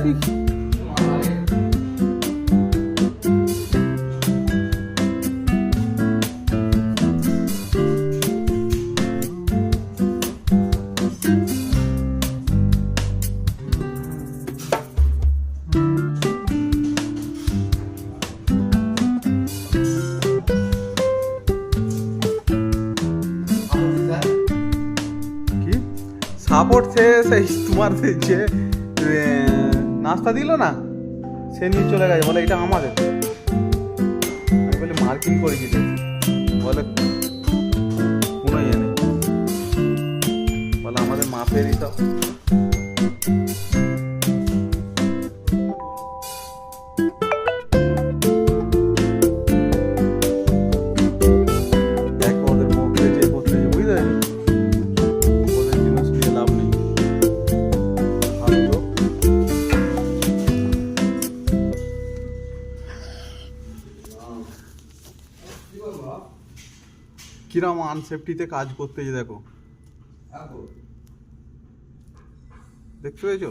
Support সেই তোমার যে নাস্তা দিল না, সে নিয়ে চলে গেছে, বলে এটা আমাদের। আমি বলে মার্কিং করে দিতে, বলে কোনো ইয়ে নেই, বলে আমাদের মাপেরই সব। দেখো ওদের মুখ যে করতে বুঝতে ওদের জিনিস নিয়ে লাভ নেই। কিরম আনসেফটিতে কাজ করতে, যে দেখো, দেখতে পেয়েছো?